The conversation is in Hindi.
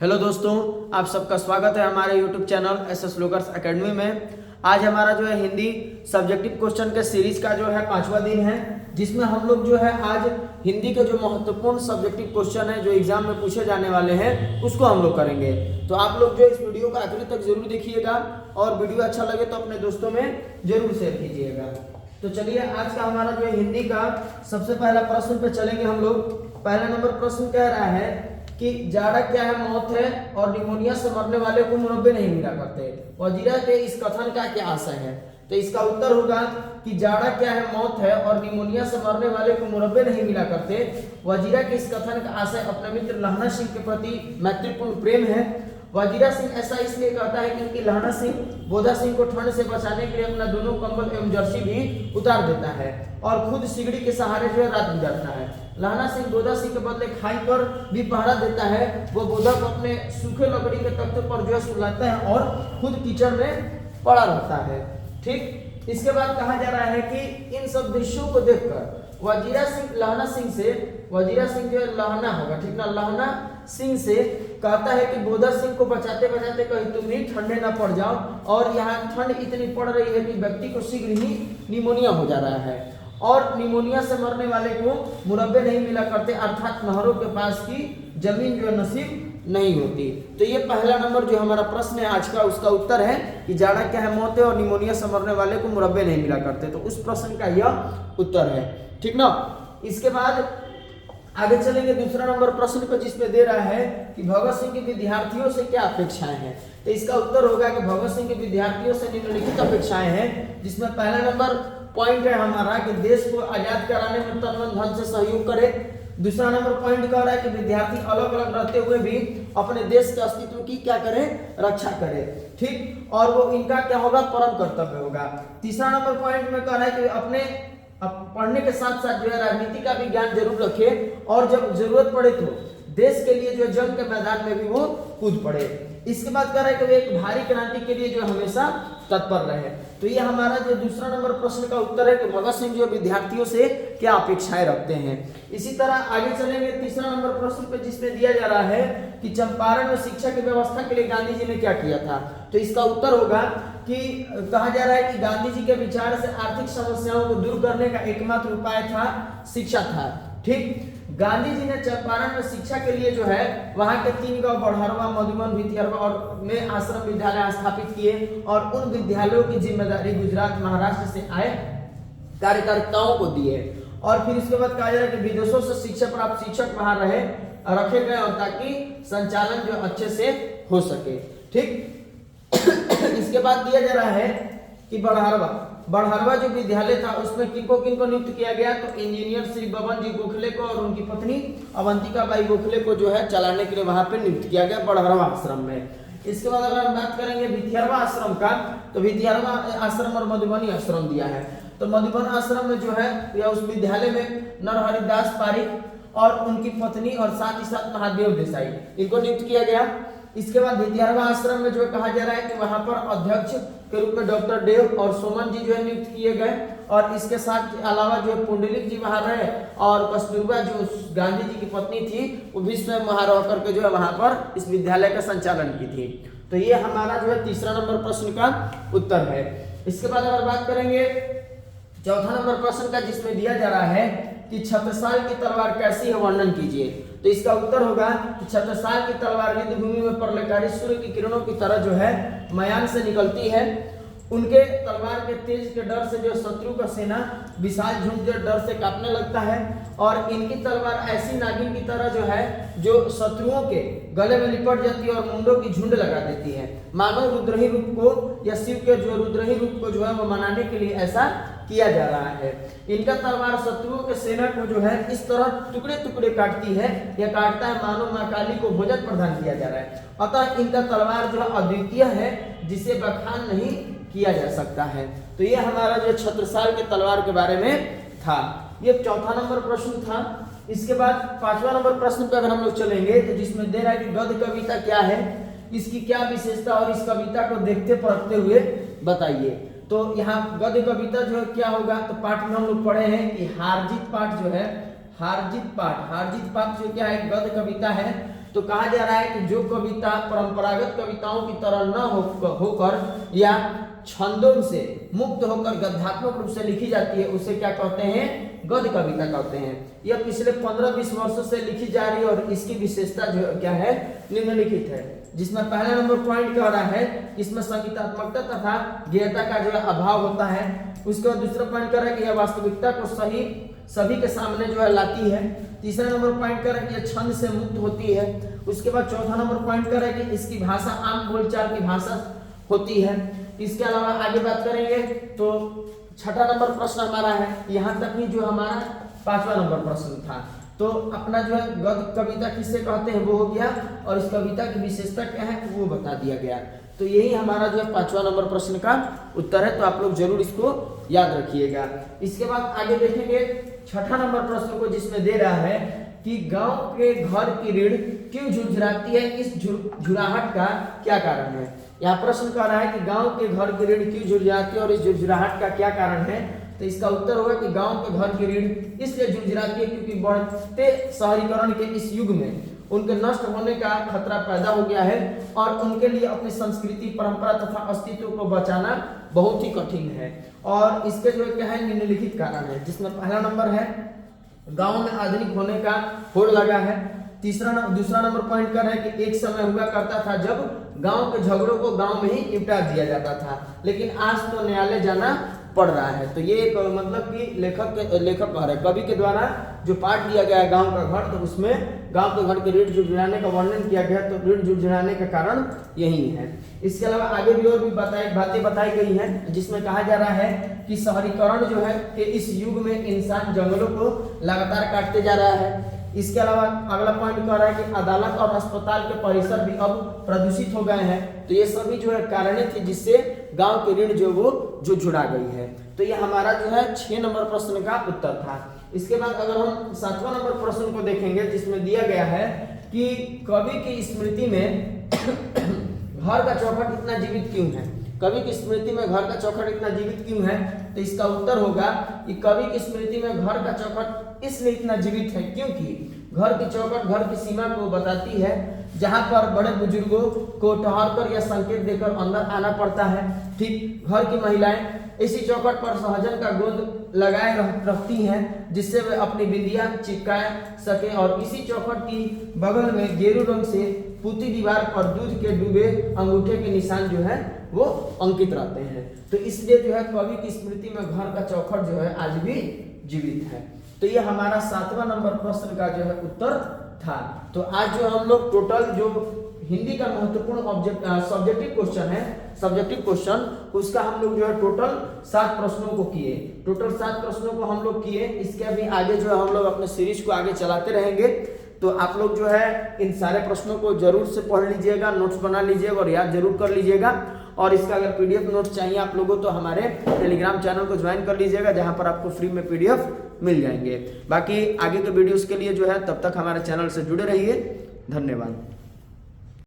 हेलो दोस्तों, आप सबका स्वागत है हमारे यूट्यूब चैनल एसएस लोकर्स एकेडमी में। आज हमारा जो है हिंदी सब्जेक्टिव क्वेश्चन के सीरीज का जो है 5वां दिन है, जिसमें हम लोग जो है आज हिंदी के जो महत्वपूर्ण सब्जेक्टिव क्वेश्चन है जो एग्जाम में पूछे जाने वाले हैं उसको हम लोग करेंगे। तो आप लोग जो इस वीडियो को आखिरी तक जरूर देखिएगा और वीडियो अच्छा लगे तो अपने दोस्तों में जरूर शेयर कीजिएगा। तो चलिए आज का हमारा जो है हिंदी का सबसे पहला प्रश्न पे चलेंगे हम लोग। पहला नंबर प्रश्न कह रहा है कि जाड़ा क्या है, मौत है और निमोनिया से मरने वाले को मुरब्बे नहीं मिला करते। वजीरा के इस कथन का क्या आशय है? तो इसका उत्तर होगा कि जाड़ा क्या है, मौत है और निमोनिया से मरने वाले को मुरब्बे नहीं मिला करते। वजीरा के इस कथन का आशय अपने मित्र लहना सिंह के प्रति मैत्रीपूर्ण प्रेम है। वजीरा सिंह ऐसा इसलिए कहता है क्योंकि लहना सिंह बोधा सिंह को ठंड से बचाने के लिए अपना दोनों कंबल एवं जर्सी भी उतार देता है और खुद सिगड़ी के सहारे जो है रात गुजारता है। लहना सिंह बोधा सिंह के बदले खाई पर भी पहरा देता है। वो बोधा को अपने सूखे लकड़ी के तख्ते पर जो है सुलाता है और खुद कीचड़ में पड़ा रहता है। ठीक, इसके बाद कहा जा रहा है कि इन सब दृश्यों को देखकर वजीरा सिंह लहना सिंह से, वजीरा सिंह जो लहना होगा, ठीक ना, लहना सिंह से कहता है कि बोधा सिंह को बचाते बचाते कहीं तुम भी ठंडे ना पड़ जाओ, और यहाँ ठंड इतनी पड़ रही है कि व्यक्ति को शीघ्र ही निमोनिया हो जा रहा है और निमोनिया से मरने वाले को मुरब्बे नहीं मिला करते, अर्थात नहरों के पास की जमीन जो नसीब नहीं होती। तो ये पहला नंबर जो हमारा प्रश्न है आज का, उसका उत्तर है कि जाड़ा क्या है, मौत है और निमोनिया से मरने वाले को मुरब्बे नहीं मिला करते। तो उस प्रश्न का यह उत्तर है, ठीक ना। इसके बाद आगे चलेंगे दूसरा नंबर प्रश्न पर, जिसमें दे रहा है कि भगत सिंह के विद्यार्थियों से क्या अपेक्षाएं हैं। तो इसका उत्तर होगा कि भगत सिंह के विद्यार्थियों से निम्नलिखित अपेक्षाएं हैं, जिसमें पहला नंबर पॉइंट है हमारा कि देश को आजाद कराने में तन मन धन से सहयोग करे। दूसरा नंबर पॉइंट कह रहा है कि विद्यार्थी अलग अलग रहते हुए भी अपने देश के अस्तित्व की क्या करे, रक्षा करे, ठीक, और वो इनका क्या होगा, परम कर्तव्य होगा। तीसरा नंबर पॉइंट में कह रहा है कि अपने पढ़ने के साथ साथ जो है राजनीति का भी ज्ञान जरूर रखे और जब जरूरत पड़े तो देश के लिए जो जंग के मैदान में भी वो कूद पड़े। इसके बाद कह रहा है कि वे एक भारी क्रांति के लिए जो हमेशा तत्पर रहे। तो ये हमारा जो दूसरा नंबर प्रश्न का उत्तर है कि भगत सिंह जो विद्यार्थियों से क्या अपेक्षाएं रखते हैं। इसी तरह आगे चलेंगे तीसरा नंबर प्रश्न पे, जिसमें दिया जा रहा है कि चंपारण में शिक्षा की व्यवस्था के लिए गांधी जी ने क्या किया था। तो इसका उत्तर होगा कि कहा जा रहा है कि गांधी जी के विचार से आर्थिक समस्याओं को दूर करने का एकमात्र उपाय था शिक्षा था। ठीक, गांधी जी ने चंपारण में शिक्षा के लिए जो है वहां के 3 गांव बढ़हरवा, मधुबन, भितिहरवा और में आश्रम विद्यालय स्थापित किए और उन विद्यालयों की जिम्मेदारी गुजरात महाराष्ट्र से आए कार्यकर्ताओं को दिए। और फिर इसके बाद कहा जा रहा है कि विदेशों से शिक्षा प्राप्त शिक्षक वहां रखे गए और ताकि संचालन जो अच्छे से हो सके। ठीक, इसके बाद दिया जा रहा है कि बढ़हरवा जो विद्यालय था उसमें किनको नियुक्त किया गया। तो इंजीनियर श्री बबन जी गोखले को और उनकी पत्नी अवंतिका बाई गोखले को जो है चलाने के लिए वहां पे नियुक्त किया गया बढ़हरवा आश्रम में। इसके बाद अगर हम बात करेंगे भितिहरवा आश्रम का, तो भितिहरवा आश्रम और मधुबनी आश्रम दिया है। तो मधुबन आश्रम में जो है या उस विद्यालय में नरहरिदास पारिक और उनकी पत्नी और साथ ही साथ महादेव देसाई इनको नियुक्त किया गया। इसके बाद भितिहरवा आश्रम में जो कहा जा रहा है कि वहां पर अध्यक्ष के रूप में डॉक्टर देव और सोमन जी जो है नियुक्त किए गए और इसके साथ अलावा जो पुंडलिक जी वहां रहे और कस्तूरबा जो गांधी जी की पत्नी थी वो भी स्वयं वहां रह करके जो है वहां पर इस विद्यालय का संचालन की थी। तो ये हमारा जो है तीसरा नंबर प्रश्न का उत्तर है। इसके बाद अगर बात करेंगे चौथा नंबर प्रश्न का, जिसमें दिया जा रहा है कि छत्रसाल की तलवार कैसी है, वर्णन कीजिए। तो इसका उत्तर होगा कि छत्रसाल की तलवार युद्ध भूमि में प्रलयकारी सूर्य की किरणों की तरह जो है मयान से निकलती है। उनके तलवार के तेज के डर से जो शत्रु का सेना विशाल झुंड जो डर से कांपने लगता है और इनकी तलवार ऐसी नागिन की तरह जो है जो शत्रुओं के गले में लिपट जाती है और मुंडों की झुंड लगा देती है। मानव रुद्रही रूप को या शिव के जो रुद्रही रूप को जो है वो मनाने के लिए ऐसा किया जा रहा है। इनका तलवार शत्रुओं के सेना को जो है इस तरह टुकड़े टुकड़े काटती है या काटता है मानो मां काली को भोजन प्रदान किया जा रहा है। अतः इनका तलवार जो है अद्वितीय है, जिसे बखान नहीं किया जा सकता है। तो ये हमारा जो छत्रसाल के तलवार के बारे में था। ये चौथा नंबर प्रश्न था। इसके बाद पांचवा नंबर प्रश्न पे अगर हम लोग चलेंगे तो जिसमें दे रहा है कि गद्य कविता क्या है, इसकी क्या विशेषता और इस कविता को देखते परखते हुए बताइए। तो यहाँ गद्य कविता जो है क्या होगा, तो पाठ में हम लोग पढ़े हैं कि हार जीत पाठ जो है, हार जीत पाठ जो क्या है, गद्य कविता है तो कहा जा रहा है कि जो कविता परंपरागत कविताओं की तरह न होकर या छंदों से मुक्त होकर गद्यात्मक रूप से लिखी जाती है उसे क्या कहते हैं, गद्य कविता कहते हैं। यह पिछले 15-20 वर्षों से लिखी जा रही है और इसकी विशेषता जो क्या है, निम्नलिखित है। जिसमें पहला नंबर पॉइंट कह रहा है इसमें संगीतात्मकता तथा गेयता का जो है अभाव होता है। उसके बाद दूसरा पॉइंट कह रहा है कि यह वास्तविकता को सभी के सामने जो है लाती है। तीसरा नंबर पॉइंट कर रहा है कि यह छंद से मुक्त होती है। उसके बाद चौथा नंबर पॉइंट कर रहा है कि इसकी भाषा आम बोलचाल की भाषा होती है। इसके अलावा आगे बात करेंगे तो छठा नंबर प्रश्न हमारा है, यहाँ तक ही जो हमारा 5वां नंबर प्रश्न था। तो अपना जो है गद्य कविता किससे कहते हैं वो हो गया, और इस कविता की विशेषता क्या है वो बता दिया गया। तो यही हमारा जो है 5वां नंबर प्रश्न का उत्तर है, तो आप लोग जरूर इसको याद रखिएगा। इसके बाद आगे देखेंगे छठा नंबर प्रश्न को, जिसमें दे रहा है कि गांव के घर की रीढ़ क्यों झुरझुराती है, इस झुरझुराहट का क्या कारण है। यहाँ प्रश्न कर रहा है कि गांव के घर की रीढ़ क्यों झुरझुराती है और इस झुरझुराहट का क्या कारण है। तो इसका उत्तर होगा कि गांव के घर की रीढ़ इसलिए झुरझुराती है क्योंकि बढ़ते शहरीकरण के इस युग में उनके नष्ट होने का खतरा पैदा हो गया है और उनके लिए अपनी संस्कृति, परंपरा तथा अस्तित्व को बचाना बहुत ही कठिन है। और इसके जो क्या है, निम्नलिखित कारण है, जिसमें पहला नंबर है गांव में आधुनिक होने का होड़ लगा है। दूसरा नंबर पॉइंट कर रहा है कि एक समय हुआ करता था जब गांव के झगड़ों को गांव में ही निपटा दिया जाता था, लेकिन आज तो न्यायालय जाना पड़ रहा है। तो ये एक मतलब कि लेखक कह रहे हैं, कवि के द्वारा जो पाठ दिया गया है गांव का घर, तो उसमें गांव के घर के रीढ़ झुरझुराने का वर्णन किया गया। तो रीढ़ झुरझुराने का कारण यही है। इसके अलावा आगे भी और भी बातें बताई गई हैं, जिसमें कहा जा रहा है कि शहरीकरण जो है कि इस युग में इंसान जंगलों को लगातार काटते जा रहा है। इसके अलावा अगला पॉइंट कह रहा है कि अदालत और अस्पताल के परिसर भी अब प्रदूषित हो गए हैं। तो ये सभी जो है कारण थी जिससे गांव की रीढ़ जो वो झुरझुरा गई है। तो ये हमारा जो है 6 नंबर प्रश्न का उत्तर था। इसके बाद अगर हम 7वां नंबर प्रश्न को देखेंगे, जिसमें दिया गया है कि कवि की स्मृति में घर का चौखट इतना जीवित क्यों है। कवि की स्मृति में घर का चौखट इतना जीवित क्यों है। तो इसका उत्तर होगा कि कवि की स्मृति में घर का चौखट इसलिए इतना जीवित है क्योंकि घर की चौखट घर की सीमा को बताती है, जहां पर बड़े बुजुर्गों को ठहर कर या संकेत देकर अंदर आना पड़ता है। ठीक घर की महिलाएं इसी चौखट पर सहजन का गोंद लगाए रखती हैं, जिससे वे अपनी बिंदिया चिपका सके, और इसी चौखट की बगल में गेरू रंग से पुती दीवार पर दूध के डूबे अंगूठे के निशान जो है वो अंकित रहते हैं। तो इसलिए जो है कवि की स्मृति में घर का चौखट जो है आज भी जीवित है। तो ये हमारा 7वां नंबर प्रश्न का जो है उत्तर था। तो आज जो हम लोग टोटल जो हिंदी का महत्वपूर्ण सब्जेक्टिव क्वेश्चन है, सब्जेक्टिव क्वेश्चन, उसका हम लोग जो है टोटल 7 प्रश्नों को किए। टोटल 7 प्रश्नों को हम लोग किए। इसके अभी आगे जो है हम लोग अपने सीरीज को आगे चलाते रहेंगे। तो आप लोग जो है इन सारे प्रश्नों को जरूर से पढ़ लीजिएगा, नोट्स बना लीजिएगा और याद जरूर कर लीजिएगा। और इसका अगर पीडीएफ नोट्स चाहिए आप लोगों तो हमारे टेलीग्राम चैनल को ज्वाइन कर लीजिएगा, जहां पर आपको फ्री में पीडीएफ मिल जाएंगे। बाकी आगे के वीडियोस के लिए जो है तब तक हमारे चैनल से जुड़े रहिए। धन्यवाद।